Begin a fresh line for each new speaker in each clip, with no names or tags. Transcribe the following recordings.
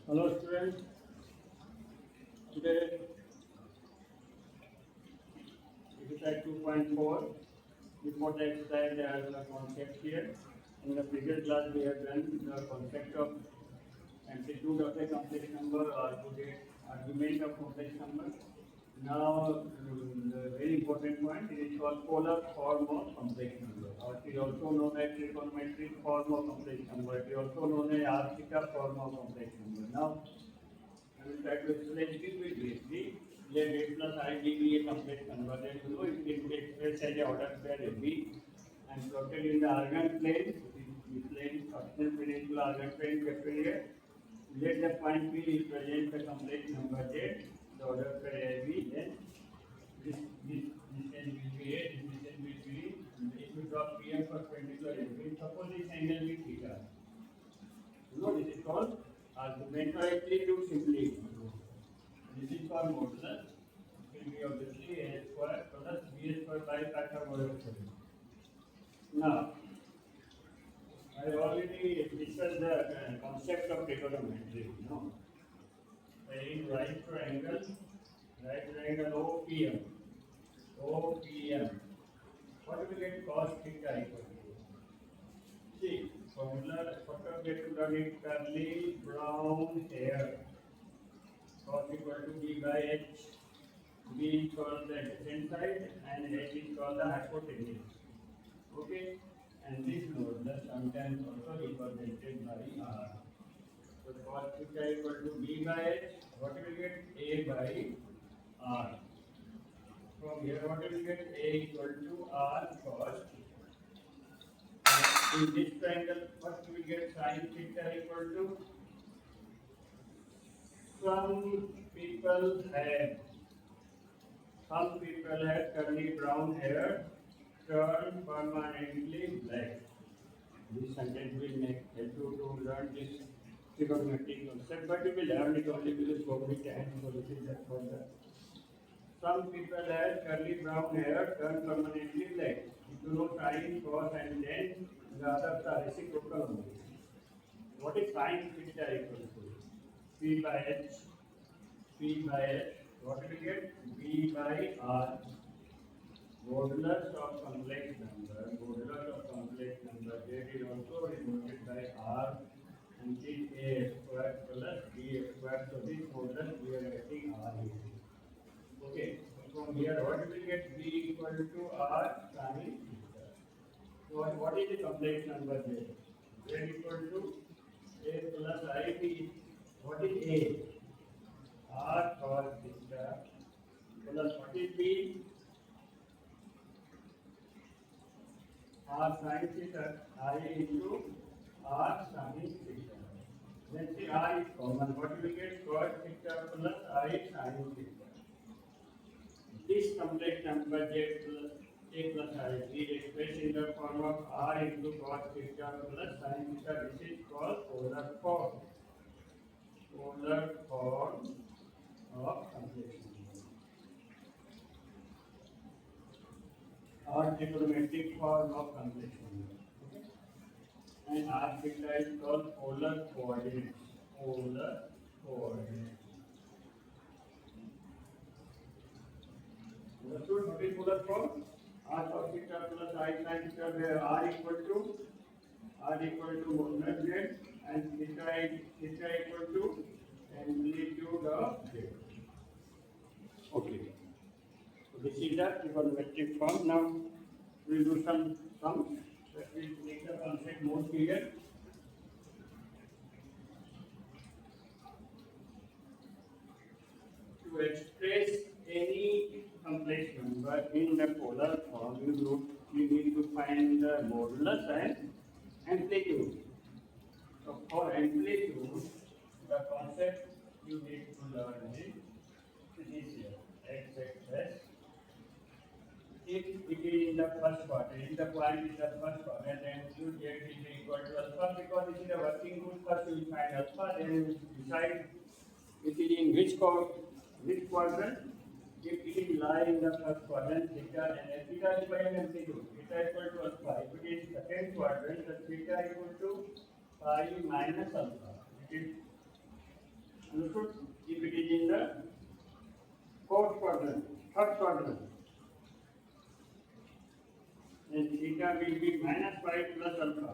Hello students, today exercise 2.4. Before the exercise there are the concepts here. In the previous class we have done the concept of amplitude of a complex number or to get argument of complex number. Now the very important point it is called polar form of complex number, or it is also known as trigonometric form of complex number. It is also known as r theta form of complex number. Now I will try to explain this with briefly. Let a plus I be a complex number. Then you know it can be expressed as a order pair AB and plotted in the Argand plane. The plane, optional peninsula Argand plane kept here. Let the point P represent the complex number Z, the order pair AB. Then this distance will be A, this distance will be B. If you draw PM perpendicular AB, suppose this angle is theta. You know this is called argument, or actually do simply. This is called modulus. It will be obviously a square plus b square by Pythagoras theorem. Now, I already discussed the concept of trigonometry. No, in right triangle OPM. OPM. What do we get cos theta equal to? See, formula, what are we get to learn it? Curly brown hair. Cos equal to b by h. B is called the adjacent side and H is called the hypotenuse. Okay? And this node the sometimes also represented by R. So cos theta equal to B by H. What will we get? A by R. From here what will we get? A equal to R cos theta. And in this triangle, what we get? Sin theta equal to, some people have some people have curly brown hair turn permanently black. This sentence will help you to learn this trigonometric concept, but you will learn it only because so many times, so this is just for the. Some people have curly brown hair turn permanently black. If you know sin, cos, and then the others are reciprocal only. What is sin theta equal to? P by H. P by H. What will we get? B by R. Modulus of complex number, Z is also denoted by R until A square plus B square. So this modulus we are getting R here. Okay, so from here what we will get? B equal to R sin theta. So what is the complex number Z? Z equal to A plus I B. What is A? R cos theta plus what is B? R sin theta, I into R sin theta. Then see I is common. What we get? Cos theta plus I sin theta. This complex number Z plus A plus I is expressed in the form of R into cos theta plus sin theta. This is called polar form. Polar form of complex number. Or trigonometric form of complex number. Okay? And R theta is called polar coordinates. Polar coordinates. Understood? What is polar form? R cos theta plus I sin theta, where R equal to modulus Z and theta equal to amplitude of Z. Okay. So this is the trigonometric form. Now we will do some sums that will make the concept more clear. To express any complex number in the polar form, you need to find the modulus and amplitude. So for amplitude, the concept you need to learn is this here, x-axis. If it is in the first quadrant, if the point is the first quadrant, then you get is equal to alpha, because this is the working rule. First you will find alpha, then you decide it is in which quadrant. If it is lie in the first quadrant, theta and theta is by an amplitude. Theta equal to alpha. If it is second quadrant, the theta equal to pi minus alpha. It is Understood? If it is in the fourth quadrant, third quadrant, then theta will be minus pi plus alpha.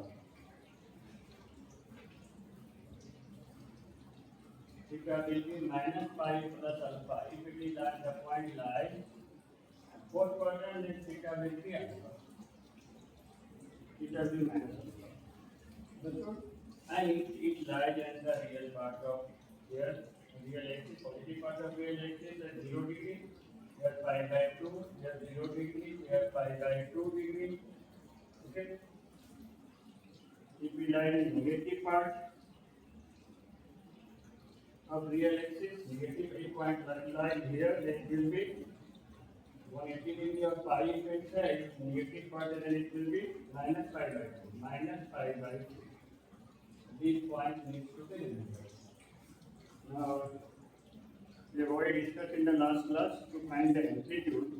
Theta will be minus pi plus alpha. If it is at the point lies fourth quadrant, then theta will be alpha. Theta will be minus alpha. Understood? And it lies at the real part of here, real axis, positive part of real axis at 0 degree, here pi by 2, here 0 degree, here pi by 2 degree. Okay? If we lie in negative part of real axis, negative 8 point lie here, then it will be 180 degree of pi inside, negative part, then it will be minus pi by 2, minus pi by 2. These points need to be remembered. Now, we have already discussed in the last class to find the amplitude.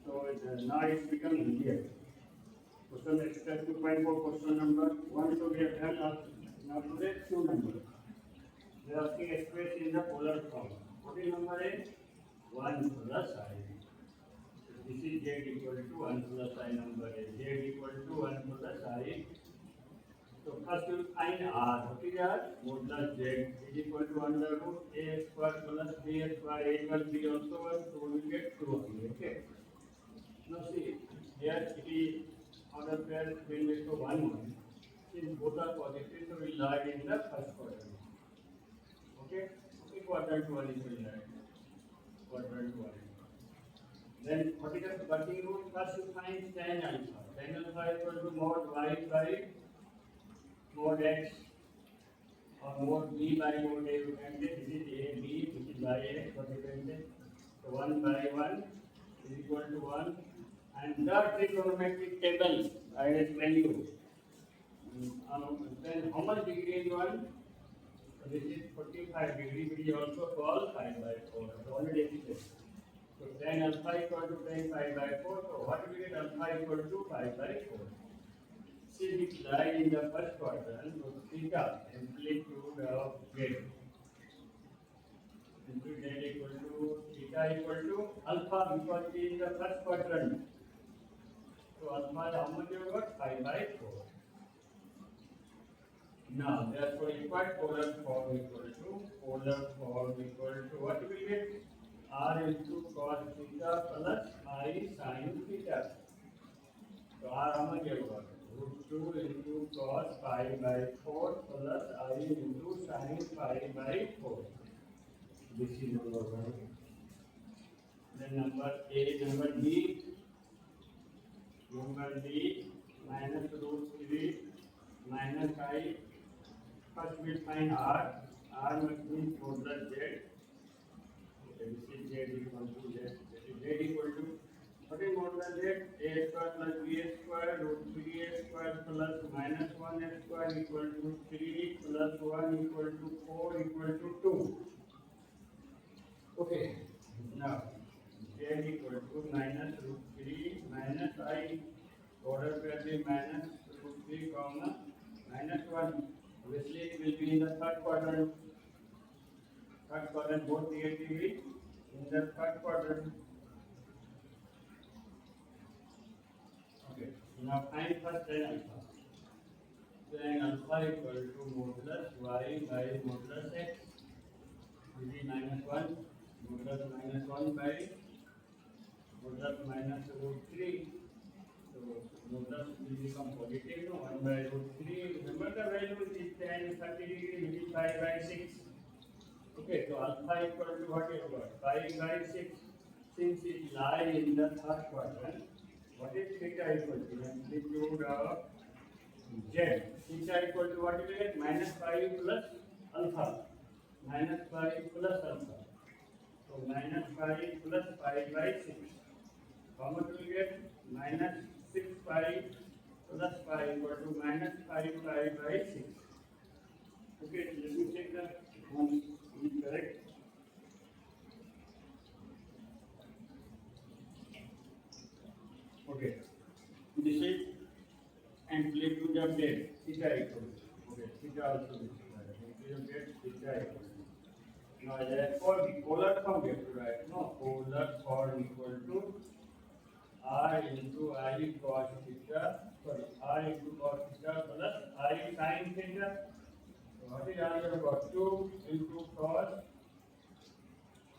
So now it's become easier. Question exercise 2.4, question number 1. So we have done now today 2 numbers. They are asking express in the polar form. What is number A? 1 plus I. This is Z equal to 1 plus I number A. Z equal to 1 plus I. So first you find R. What is R? Modulus Z is equal to under root A square plus B square. A plus B also 1. So we will get 2 only. Okay. Now see, here it is order pair will be to 1 1. Since both are positive, so we lie in the first quadrant. Okay? Okay, quadrant 1 is will lie. Quadrant 1. Then what is the working rule? First you find tan alpha. Tan alpha is equal to mod y by mod x or mod b by mod a. You can say this is a, b, this is y, x, what you can say. So 1 by 1 is equal to 1. And the trigonometric table I will explain you. Then how much degree is 1? So this is 45 degree, which is also called 5 by 4. Already explained. So tan alpha equal to tan 5 by 4. So what will get alpha equal to 5 by 4? Since it lies in the first quadrant, so theta amplitude of Z. Amplitude Z equal to theta equal to alpha because it is in the first quadrant. So alpha how much you got? 5 by 4. Now therefore required polar form equal to what will get? R into cos theta plus I sin theta. So R how much you got? Root 2 into cos pi by 4 plus I into sin pi by 4. This is number 1. Then number A, number B. Number B minus root 3 minus I. First we find R. R must be modulus Z. Okay, this is Z equal to Z. Z equal to what is modulus Z? A square plus B square root 3a square plus minus 1 square equal to 3 plus 1 equal to 4 equal to 2. Okay. Now Z equal to minus root 3 minus I. Order will be minus root 3 comma minus 1. Obviously it will be in the third quadrant. Third quadrant both negatively in the third quadrant. Okay. Now find first tan alpha. Tan alpha equal to modulus y by modulus x. This is minus 1. Modulus minus 1 by modulus minus root 3. So modulus will become positive, no? 1 by root 3. Remember the value is tan 30 degree, which is 5 by 6. Okay, so alpha equal to what is what? 5 by 6. Since it lies in the third quadrant, what is theta equal to? Amplitude of Z. Theta equal to what will you get? Minus 5 plus alpha. Minus 5 plus alpha. So minus 5 plus 5 by 6. How much will you get? Minus 6 pi plus 5 equal to minus 5 pi by 6. Okay, let me check that one is correct. Okay, this is amplitude of Z, theta equal to. Okay, theta also is correct. you get theta equal to. Now therefore the polar form we have to write. No, polar form equal to I into I cos theta. Sorry, I into cos theta plus I sin theta. So what is answer about 2 into cos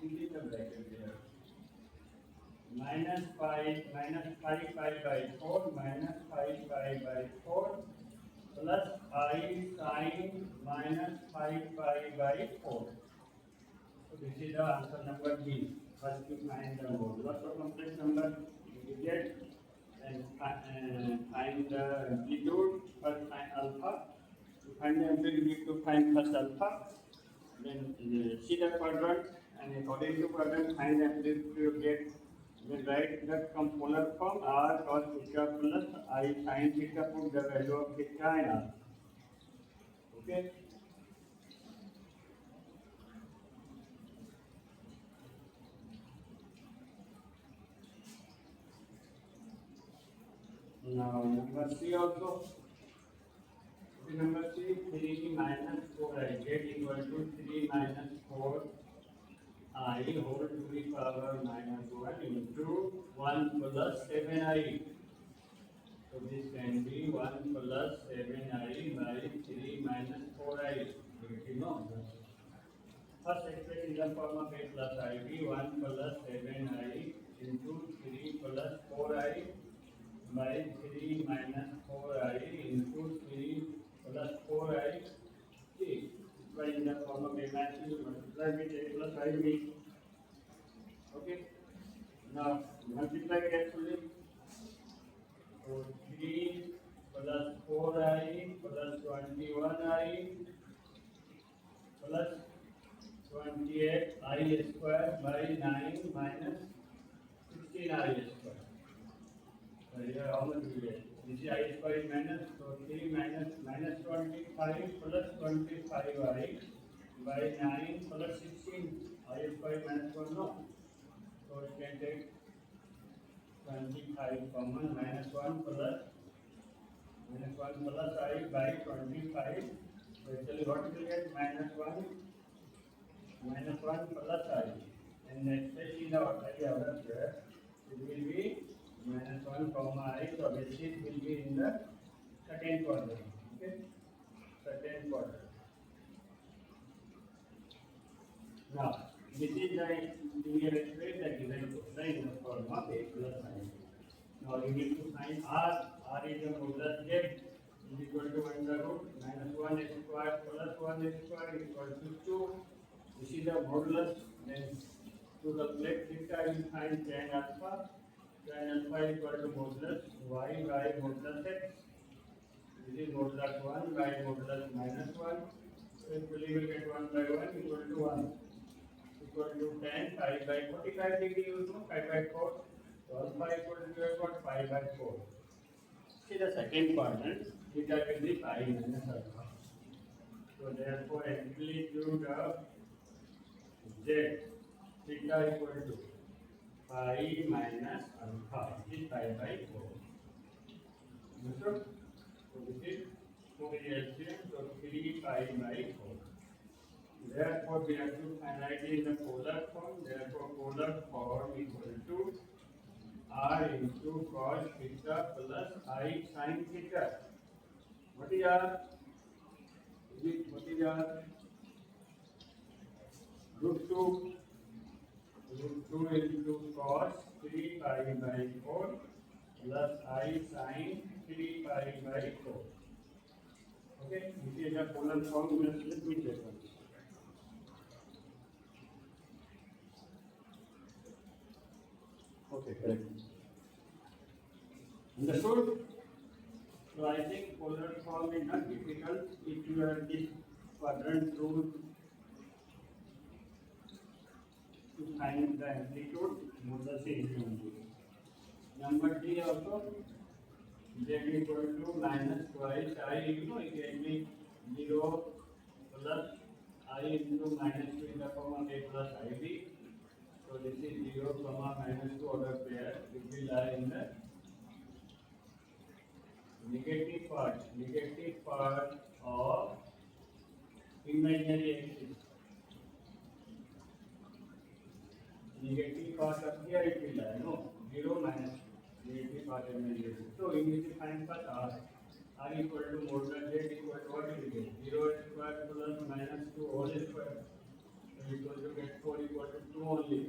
into the bracket there. Minus 5 pi by 4 minus 5 pi by 4 plus I sin minus 5 pi by 4. So this is the answer number B. First you find the modulus of complex number, you get and find the amplitude, first find alpha. To find the amplitude, you need to find first alpha, then see the quadrant, and according to quadrant, find the amplitude you get. Then write the polar form r cos theta plus I sin theta, put the value of theta and r. Okay. Now number C also. Number C, 3 minus 4I get equal to 3 minus 4 I whole to the power minus 1 into 1 plus 7I. So this can be 1 plus 7I by 3 minus 4I. You know, first expression is the form of A plus IB, 1 plus 7I into 3 plus 4I by 3 minus 4I into 3 plus 4I. See, by in the form of A minus B, multiply with A plus IB. Okay. Now multiply carefully. So 3 plus 4I plus 21I plus 28I square by 9 minus 16I square. So here how much we get? This is I square is minus, so 3 minus 25 plus 25I by 9 plus 16. I square minus 1 no. So it can take 25 common, minus 1 plus I by 25. So actually what we will get? Minus 1 plus I. And especially the order here, it will be minus 1 comma I. So this will be in the second quadrant. Okay? Second quadrant. Now, this is the linear expression that given cosine in the form of A plus sin. Now you need to find R. R is the modulus Z is equal to under root minus 1 square plus 1 square is equal to 2. This is the modulus. Then to calculate theta, you find tan alpha. Tan alpha is equal to modulus y by modulus x. This is modulus 1 by modulus minus 1. So equally we will get 1 by 1 equal to 1. Equal to 10 pi by 45 degree, you know, pi by 4. So alpha equal to you have got pi by 4. See the second quadrant, theta will be pi minus alpha. So therefore amplitude of Z theta equal to pi minus alpha is pi by 4. Understood? So this is 4 LCM, so 3 pi by 4. Therefore, we have to write in the polar form. Therefore, polar form equal to R into cos theta plus I sin theta. What is R? What is R? Root 2. Root 2 into cos 3 pi by 4 plus I sin 3 pi by 4. Okay, this is the polar form. Let me check on this. Okay, correct. Understood? So I think polar form is not difficult if you have this quadrant rule to find the amplitude. Modulus is only. Number D also, Z equal to minus twice I, you know, it can be 0 plus I into minus 2 in the form of A plus IB. So this is 0 comma minus 2 order pair. It will lie in the negative part of imaginary axis. Negative part of here it will lie, no, 0 minus negative part imaginary axis. So we need to find first r. R equal to modulus z equal to what will get? 0 square plus minus 2 whole square. So we going to get 4 equal to 2 only.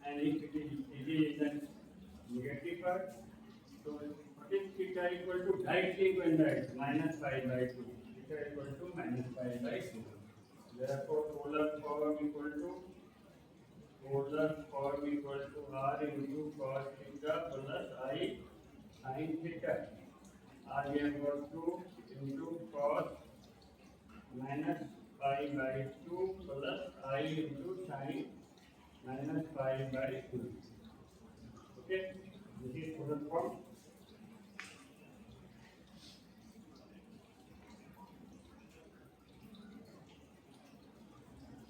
And if it is in the negative part, so what is theta equal to? Directly when right, minus pi by 2. Theta equal to minus pi by 2. Therefore, polar form equal to r into cos theta plus I sin theta. R we have got 2 into cos minus pi by 2 plus I into sin minus pi by 2. Okay, this is polar form.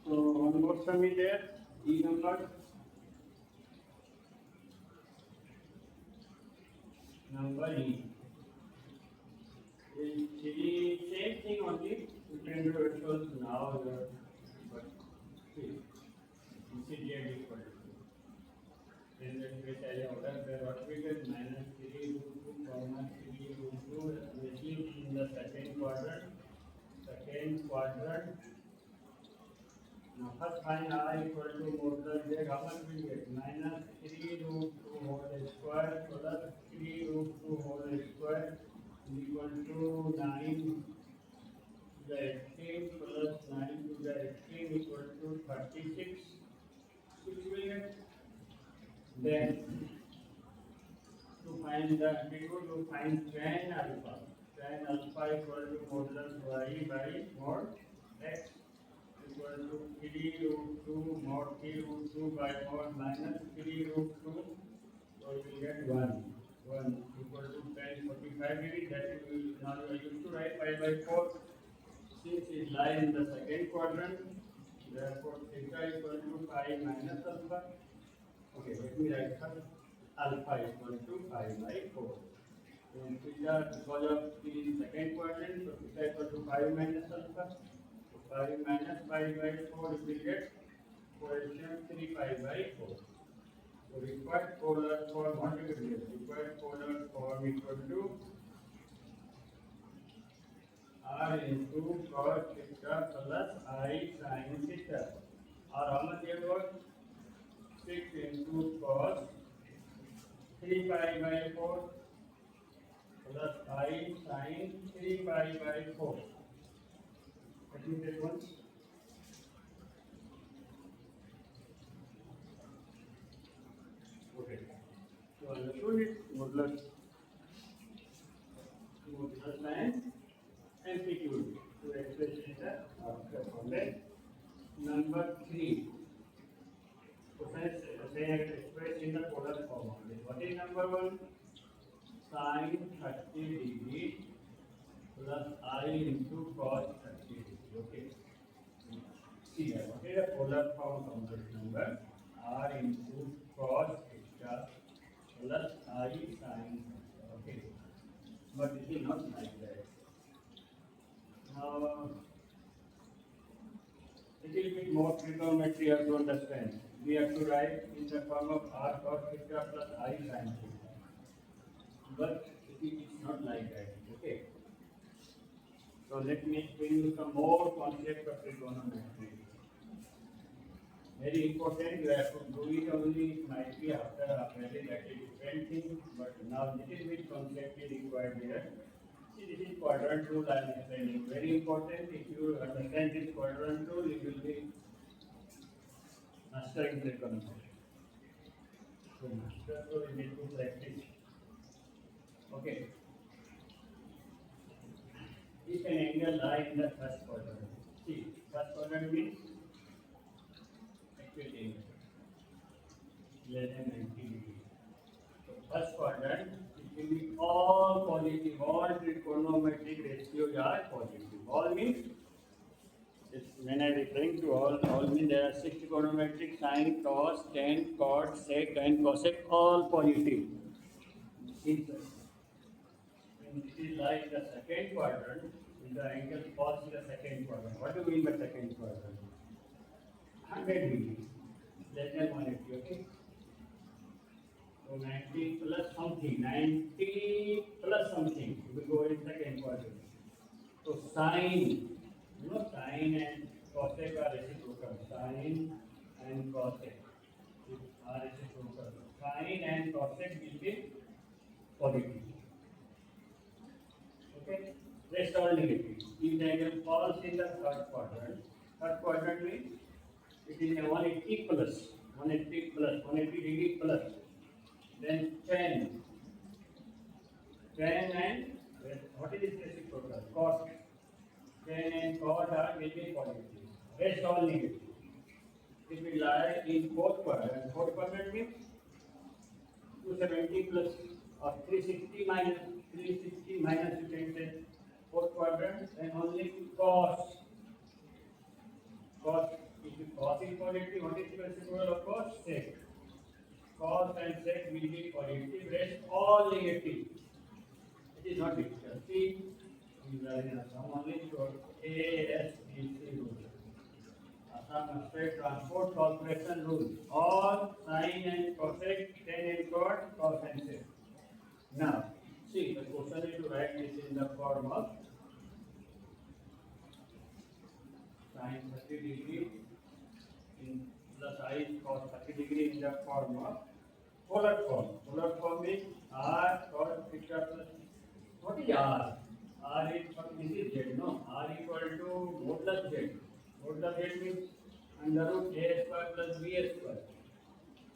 So one more sum is there, E number. Number E. The same thing only, you can do it also now, but see, this is Z equal to. Then let me tell you what we get minus 3 root 2 comma 3 root 2, which is in the second quadrant. Now first find r equal to modulus z, how much we get? Minus 3 root 2 whole square plus 3 root 2 whole square is equal to 9 to the extreme plus 9 to the extreme equal to 36, which will get. Then to find the amplitude, to find tan alpha equal to modulus y by mod x equal to 3 root 2 mod 3 root 2 by mod minus 3 root 2, so you will get 1 equal to tan 45 degree. That you will now you are used to write pi by 4. Since it lies in the second quadrant, therefore theta equal to pi minus alpha. Okay, let me write first. Alpha equal to pi by 4. And theta, because of the second quadrant, so theta equal to pi minus alpha. So pi minus pi by 4, you will get coefficient 3 pi by 4. So required polar form, what you will get? Required polar form equal to r into cos theta plus I sin theta. Or how much you got? 6 into cos 3 pi by 4 plus I sin 3 pi by 4. Let me take one. Okay. So understood it, modulus and amplitude to express in the after format. Number 3. So say express in the polar form only. What is number 1? Sin 30 degree plus I into cos 30 degree. Okay. See that. What is the polar form of this number? R into cos theta plus I sin theta. Okay. But it is not like that. Now, a little bit more trigonometry you have to understand. We have to write in the form of r cos theta plus I sin theta. But it is not like that. Okay. So let me bring you some more concepts of trigonometry. Very important, you have to do it only, it might be after a very different thing, but now little bit concept is required here. See, this is quadrant rule I am explaining. Very important, if you understand this quadrant rule, you will be master in trigonometry. So master rule you need to practice. Okay. If an angle lies in the first quadrant, see, first quadrant means acute angle less than 90 degrees. So first quadrant, it will be all positive, all trigonometric ratios are positive. All means, when I am referring to all means there are 6 trigonometric: sine, cos, tan, cot, sec and cosec, all positive. In it is like the second quadrant, the angle falls in the second quadrant. What do you mean by second quadrant? 100 degrees, less than 180, okay? So 90 plus something, 90 plus something, we will go in second quadrant. So sine, sine and cosec are reciprocal. Sine and cosec are reciprocal. Sine and cosec will be positive. Okay? Rest all negative. If the angle falls in the third quadrant means it is a 180 plus, 180 plus, 180 degree plus. Then 10 and what is this reciprocal? Cos. 10 and cos are will be positive. Rest all negative. It will lie in fourth quadrant. Fourth quadrant means 270 plus or 360 minus you can say fourth quadrant and only cos. Cos, if cos is positive, what is the reciprocal of cos? Sec. Cos and sec will be positive, rest all negative. It is not difficult. See, we are in Assam only for ASBC rule. Assam State Transport Corporation rule. All sine and cosec, tan and cot, cos and sec. Now, see, the question is to write this in the form of sine 30 degree in plus I cos 30 degree in the form of polar form. Polar form is r cos theta plus. What is r? R is this is z, no? R equal to modulus z. Modulus z means under root a square plus b square.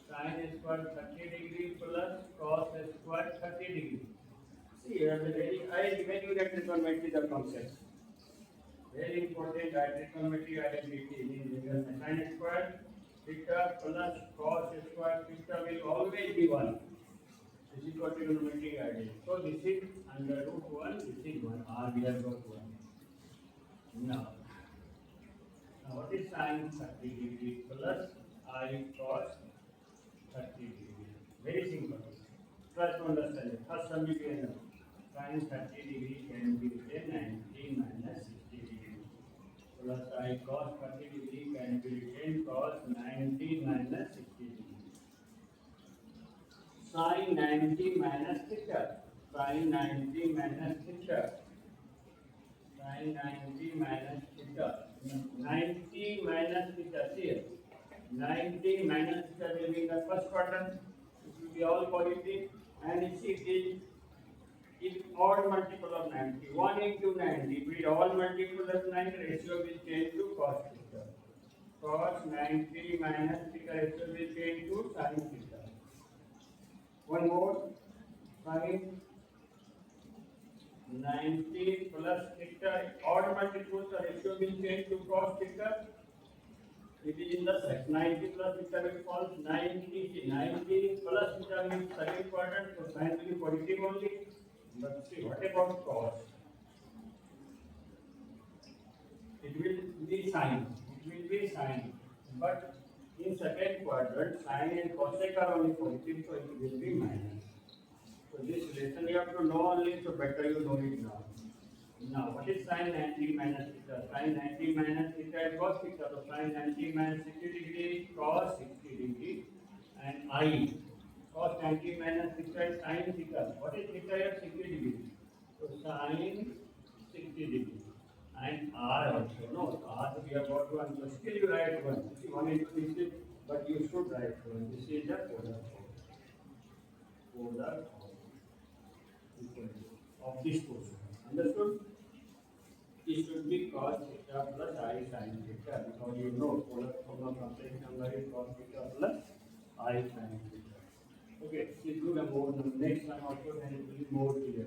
Sin square 30 degree plus cos square 30 degree. See, I when you get trigonometry the concept. Very important trigonometry identity in sin square theta plus cos square theta will always be 1. This is what trigonometry identity. So this is under root 1, this is 1. R we have got 1. Now what is sin 30 degree plus I cos 30 degree? Very simple. Try to understand it. First sum will be enough. Sin 30 degree can be written 90 minus 60 degree. Plus I cos 30 degree can be written cos 90 minus 60 degree. Sin 90 minus theta. Sin 90 minus theta. Sin 90 minus theta. 90 minus theta. See, 90 minus theta will be in the first quadrant. It will be all positive. And you see it is odd multiple of 90. 1 into 90. If it is all multiple of 90, ratio will change to cos theta. Cos 90 minus theta ratio will change to sin theta. One more. Sin 90 plus theta. Odd multiple, the ratio will change to cos theta. It is in the set. 90 plus theta will fall 90 plus theta means second quadrant, so sin will be positive only. But see, what about cos? It will be sin. It will be sin. But in second quadrant, sin and cosec are only positive, so it will be minus. So this relation you have to know only, so better you know it now. Now, what is sin 90 minus theta? Sin 90 minus theta is cos theta. So sin 90 minus 60 degree, cos 60 degree, and I. Cos 90 minus theta is sin theta. What is theta at 60 degree? So sin 60 degree. And R also. No, R we have got 1. So still you write 1. See, 1 into this is, but you should write 1. This is the polar form. Polar form of this portion. Understood? It should be cos theta plus I sin theta, because you know polar form of complex number is cos theta plus I sin theta. Okay, please do the more next one also, and it will be more clear.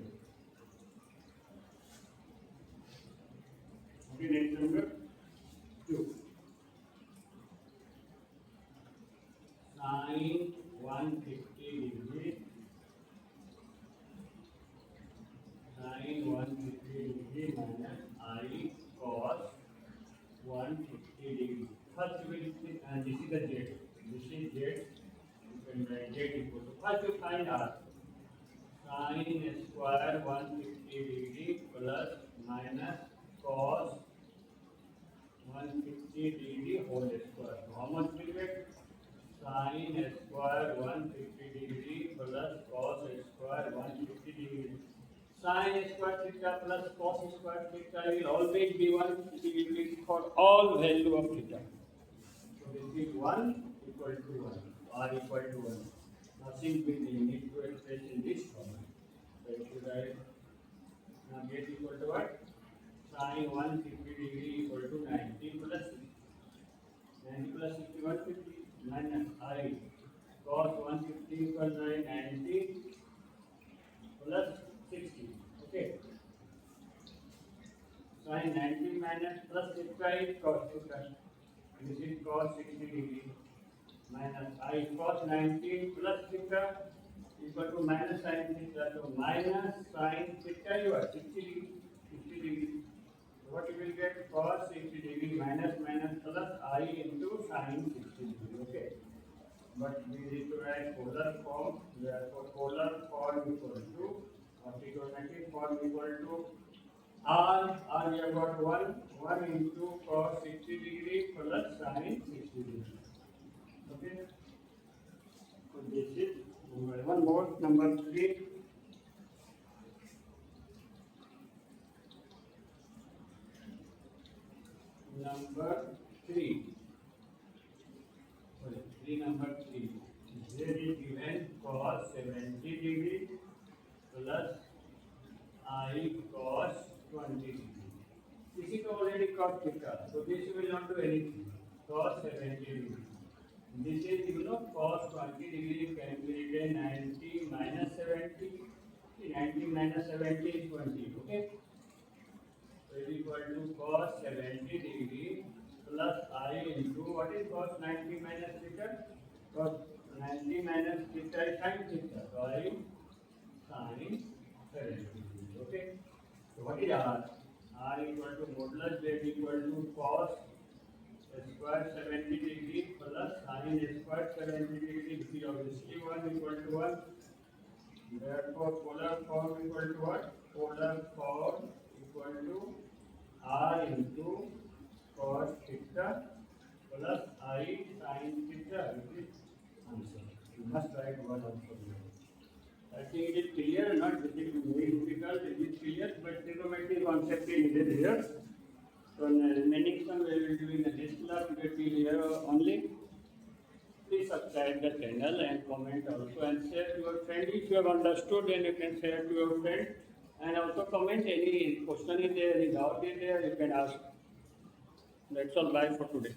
Okay, next number 2. Sin 150 degree. Sin 150 degree minus I cos 150 degree. First we will, and this is the Z. This is Z. You can write Z equal to. First you find R. sin square 150 degree plus minus cos 150 degree whole square. So how much will get? Sin square 150 degree plus cos square 150 degree. Sin square theta plus cos square theta will always be 150 degree for all value of theta. So this is 1 equal to 1, r equal to 1. Nothing big, you need to express in this form. So if you write now get equal to what? Sin 150 degree equal to 90 plus 60. 90 plus 60, 150 minus I cos 150 equal 90 plus 60. Okay. Sin 90 minus plus 60 is cos 60. This is cos 60 degree minus I cos 90 plus 60 equal to minus sin theta. So minus sin theta you are 60 degree. 60 degree. What you will get? Cos 60 degree minus plus I into sin 60 degree. Okay. But we need to write polar form. Therefore, polar form equal to trigonometric form equal to R we have got 1 into cos 60 degree plus sin 60 degree. Okay. So this is one more, number 3. Number 3. Number 3. Here is given cos 70 degree plus I cos 20 degree. This is already cos theta, so this will not do anything. Cos 70 degree. This is cos 20 degree can be written 90 minus 70. 90 minus 70 is 20. Okay. So it is equal to cos 70 degree plus I into what is cos 90 minus theta? Cos 90 minus theta is sin theta. So I sin 70 degree. Okay. So what is R? R equal to modulus Z equal to cos square 70 degree plus sin square 70 degree. This is obviously 1 equal to 1. Therefore, polar form equal to what? Polar form equal to R into cos theta plus I sin theta, which is answer. You must write one answer here. I think it is clear, not very difficult, it is clear, but trigonometry concept is needed here. So, remaining some we will do in the next class, it will be here only. Please subscribe the channel and comment also and share to your friend. If you have understood, then you can share to your friend. And also comment any question is there, any doubt is there, you can ask. That's all. Bye for today.